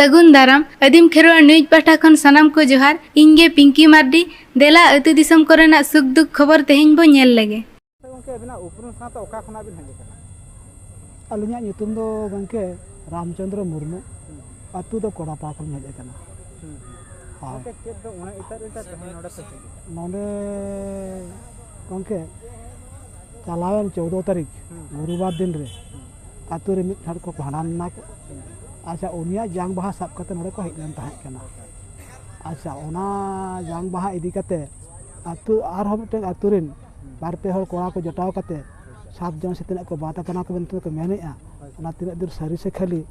सगुन दाराम आदिम खेरवा न्यूज पाठा खन सनाम को जोहार इंगे पिंकी मार्डी देला अतु दिसम कोरेना सुख दुख खबर तेहेन बो नेल लगे गंके अबिना उपरुम साथ ओका खना बिन हेज कना अलिया ᱧᱩᱛᱩᱢ ᱫᱚ गंके रामचंद्र मुर्मू अतु दो कोड़ापा खन हेज कना हां ओके चेक दो उना इतर तहन नोडे से नोडे गंके चलावन 14 तारीख गुरुवार दिन रे अतु रे मिट हर को भाड़ान ना अच्छा उनिया जांग बाहा सब कते नोडे को हेजन ताहे कना अच्छा ओना जांग बाहा इदी कते अतु आर हो मिटे अतु रिन बार पे हर कोड़ा को जटाव कते 7 जन से तिना को बात कना को बिनते को मेनेआ ओना तिना दूर सरी से खाली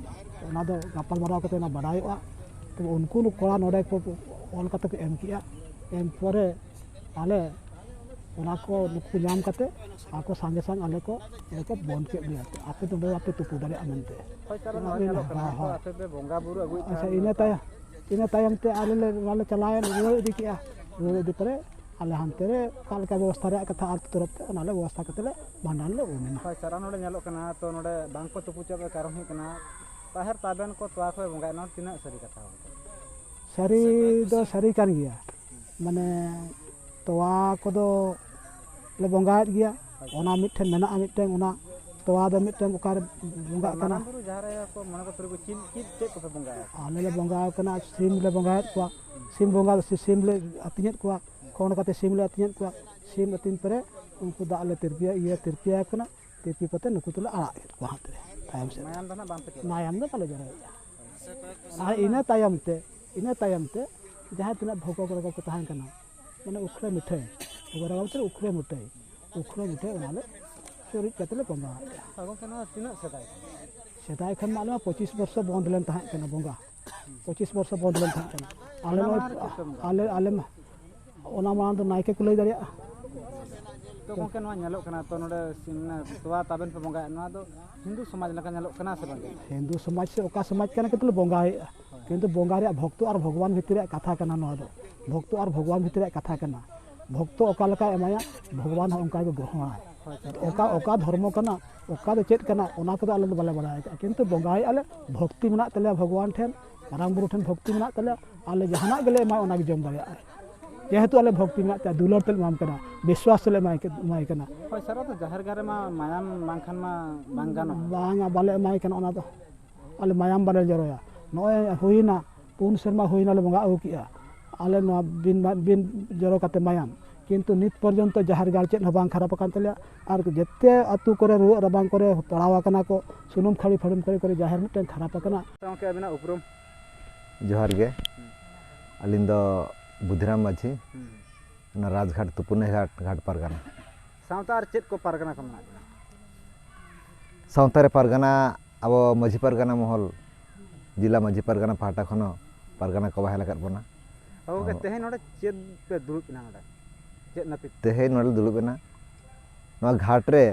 ओना दो गपाल माराव कते ना बडायोआ तो उनको कोड़ा नोडे को ऑन कते को एम किया एम परे आले ओना को नुकु नाम कते आको संगे संग आले को एको बंद के दिया आपे तो आपे तो पुदारे अनंते होय तारा नोडे कना आपे पे बोंगा बुरु अगुई अच्छा इने तायम ते आले वाले चलाए रुआ इदी किया रुआ इदी परे आले हानते रे काल का व्यवस्था रे कथा आर तरफ ते ओनाले व्यवस्था कते ले भांडान ले उमेना होय तारा नोडे नेलो कना तो नोडे बांग को तुपु चबे कारण ही कना ताहर ताबेन को तवा को बोंगा न तिना सरी कथा सरी दो सरी कान गया माने तवा को दो ले बोंगात गया ओना मिठन मेना मिठन ओना तवा दो मिठन ओकार बोंगा कना बुरु जहारे को मन को तुरु चिन चेक को बोंगा आले ले बोंगा कना सिम ले बोंगात को सिम बोंगा सिम ले अतियत को कोन कते सिम ले अतियत को सिम अतिन परे उनको दा ले तिरपिया कना तिरपी पते नुकु तुले आड़ा को हाते तायम से मायाम दना बाम पे मायाम दो पले जरा आ इना तायम ते जहां तना भोको को तहान कना माने उखरे मिठाई उगरा गावते उखरे मिठाई ओनाले चोरी कतले बोंगा अगो कना तिना सेदाय खन माले 25 वर्ष बंद लेन तहां कना बोंगा 25 वर्ष बंद लेन तहां कना आले ओना मान तो नायके कुलै दरिया तो गंके नवा नेलो कना तो नोडे सिमना तवा ताबेन पे बोंगा नवा दो हिंदू समाज लका नेलो कना से बंगे हिंदू समाज से ओका समाज कना केतले बोंगा है किंतु बोंगा रे भक्त और भगवान भितर कथा कना नवा दो भक्त और भगवान भितर कथा कना भक्त ओका लका एमाया भगवान उनका को ग्रहण है ओका धर्म कना ओका दो चेत कना ओना को आले बाले बड़ाय किंतु बोंगा है आले भक्ति मना तले भगवान ठेन मारांग बुरु ठेन भक्ति मना तले आले जहाना गेले मा ओना जम दाया जेहेतु आले भक्ति मना ता दुलर तले माम कना विश्वास तले माय कना होय सारा तो जहर गारे मा मायाम बांखान मा बांगानो बांगा बाले माय कना ओना दो आले मायाम बाले जरोया नोय होइना पुन शर्मा होइना ले बोंगा किया आले नो बिन जरो कते मायाम किंतु नित पर्यंत जहर गाल चेत हबां खराब कान तले आर जते अतु करे रुआ रबांग करे पड़ावा कना को सुनुम खड़ी फड़म करे जहर मिटन खराब कना गंके अबिना उपरुम जोहार गे अलिंद दो बुधिराम माझी ना राजघाट तुपुने घाट पारगाना सावता आर चेत को पारगाना को मना सावतारे पारगाना अब माझी पारगाना महल जिला माझी पारगाना पाटा खनो पारगाना को बाहेला कर बना ओके तेहे नोडे चेत पे दुलुप ना नोडे चेत ना पे तेहे नोडे दुलुबेना नो घाट रे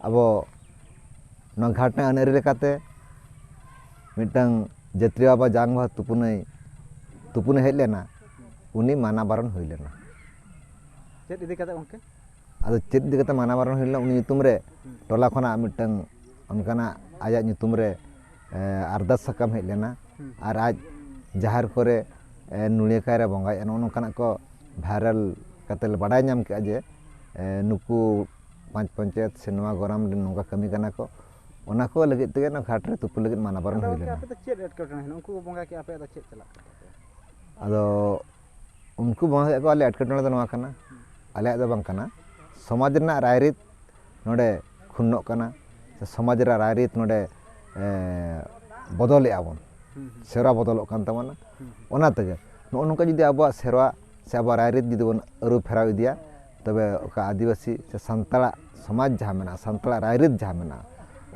अब नो घाट ने अनेरी लेकाते मिटंग जत्री बाबा जांग बा तुपुने हेज लेना उनी माना बारन हुई लेना चेत इदी कते गंके आदो चेत इदी कते माना बारन हुई लेना उनी nyutum रे टोला खना मिटंग उनकाना आया nyutum रे अरदास सकम हेज लेना और आज जहार करे नुलिया रे बोंगा एनो नोकाना को भाइरल कते बडाय नाम के जे नुकु पांच पंचायत से नवा गरम दिन नोका कमी कना को ओना को लगित ते ना घाट रे तुपु लगित माना बारन हुई लेना आपे तो चेत एटकटन है उनको बोंगा के आपे दा चेत चला आदो उनको बोंगा को आले एटकटन दो नवा कना आले दो बांग कना समाज रना रायरित नोडे खुन्नो कना समाज रा रायरित नोडे बदले आबन सेरा बदल कान तमना ओना तगे नो नोका जुदी आबो सेरवा से आबो रायरित जुदी बन अरु फेराव इदिया तबे ओका आदिवासी से संतला समाज जहा मेना संतला रायरित जहा मेना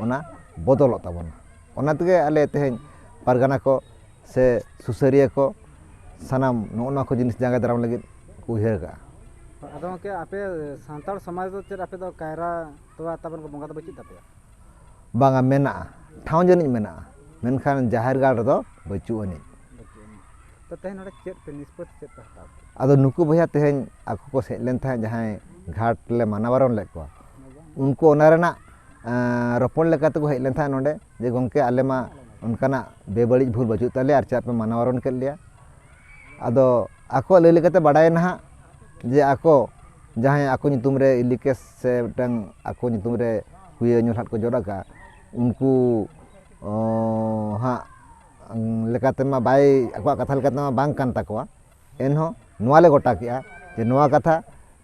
ओना बदल तबना ओना तगे आले तेहेन पारगाना को से सुसरिया को सनाम नो को जिनिस जागा दराम लगे उहेर का आदो के आपे संताल समाज दो चेत आपे दो कायरा तवा ताबन को बोंगा दो बचित तापे बांगा मेना ठाव जनिज मेना मेनखान जहार गाड़ दो बचु अनि तो तेहे नोडे चेत पे निष्पत चेत पे हटाव आदो नुकु भैया तेहेन आको को सेट लेन था जहां घाट ले माना बारन ले को उनको ओना रेना रपण लेका तो हेज लेन था नोडे जे गंके आले मा उनकाना बेबड़ी भूल बचू ताले और चापे मानवारण कर लिया आदो आको लई लेकाते बाडाय ना जे आको जहां आको नितुम रे इलिकेस से मिटang आको नितुम रे हुए ᱧᱩᱞᱦᱟᱫ को जोड़ाका उनको हाँ लेकाते मा बाय आको कथा लेकाते मा बांग कान ताकोआ एनहो नोवाले गोटा किया जे नोवा कथा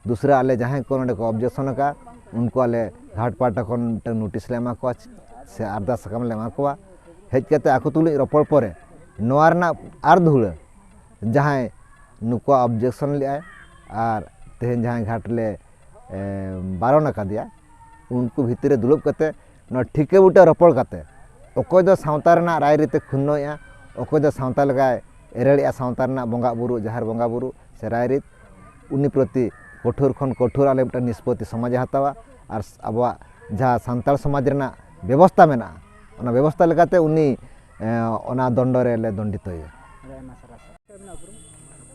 दूसरा आले जहां को नोडे को ऑब्जेक्शन का उनको आले घाट पाटा को नोटिस ले एमा को से अरदास सकम ले एमा को हेज कते आको तुली रपड़ परे नोवा रना आर धुळे जहां नुको ऑब्जेक्शन ले आर तेहन जहां घाट ले बारण का दिया उनको भितरे दुलुब कते न ठीके बुटा रपड़ कते ओको दो सावता रना राय रीते खुन्नोया ओको दो सावता लगाय एरेड़िया सावता रना बंगा बुरु जहार बंगा बुरु से राय रीत उनी प्रति कठोर खन कठोर आले मिटा निष्पत्ति समाज हतावा और अबवा जहां सान्ताल समाज रना व्यवस्था मेना ओना व्यवस्था लेकाते उनी ओना दंड रे ले दंडितय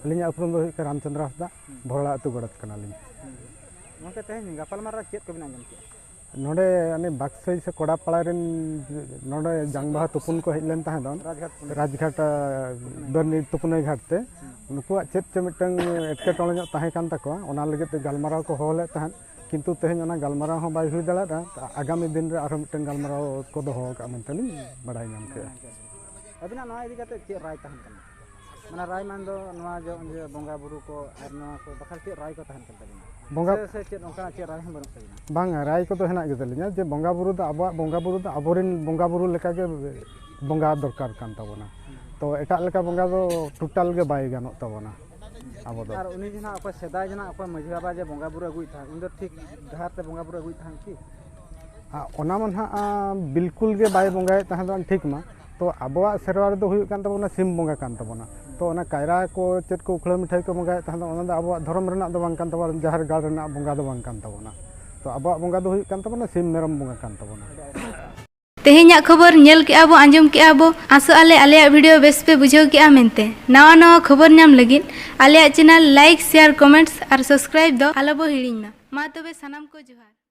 अलिंग उपरुम दो रामचंद्र हंसदा भोला अतु गड़त कनालिंग गंके तेहन गापालमारा चेत को बिना आंजम के नोडे अने बाक्सई से कोड़ा पाड़ारेन नोडे जंगबाहा तुपुन को हेज लेन ताहे दोन राजघाट दरनी तुपुनई घाटते उनको चेत चे मिटंग एटकेटोले ᱧᱚᱜ ताहे कान ताको ओना लगे ते गालमाराव को होले ताहन किंतु तेहन ओना गालमाराव हो बाय हुई दाड़ा आगामी दिन रे आरो मिटंग गालमाराव को दोहो का मेंतनी बडाय नाम के अबिना नवा इदी कते चे राय ताहन कना माने राय मान दो नवा जो बंगा बुरु को आर नवा को बखार चे राय को ताहन कन ताबिना बंगा से चे ओंका चे राय हम बरम ताबिना बांग राय को तो हेना गेदलिना जे बंगा बुरु द आबा बंगा बुरु द आबोरिन बंगा बुरु लेका के बंगा दरकार कान ताबोना तो एटा लेका बंगा दो टोटल के बाय गानो ताबोना आबो दो और उनी जना अपन सेदाय जना अपन मझी बाबा जे बंगा बुरु अगुई था उन दो ठीक धार ते बंगा बुरु अगुई था की ओना मन हा बिल्कुल के बाय बंगाय ताहे दो ठीक मा तो आबवा सेरवा रे दो हुई कान ताबोना सिम बंगा कान ताबोना तो ओना कायरा को चेत को उखला मिठाई को बंगाय ताहे दो ओना दो आबवा धर्म रेना दो बांग कान ताबोना जहार गाड़ रेना बंगा दो बांग कान ताबोना तो आबवा बंगा दो हुई कान ताबोना सिम मेरम बंगा कान ताबोना तेहेन्या खबर नेल के आबो आंजम के आबो आसो आले आलेया वीडियो बेस पे बुझाव के मेनते नवा नवा खबर नाम लगिन आलेया चैनल लाइक शेयर कमेंट्स और सब्सक्राइब दो आलोबो हिड़िंग मा तबे सनाम को जोहार।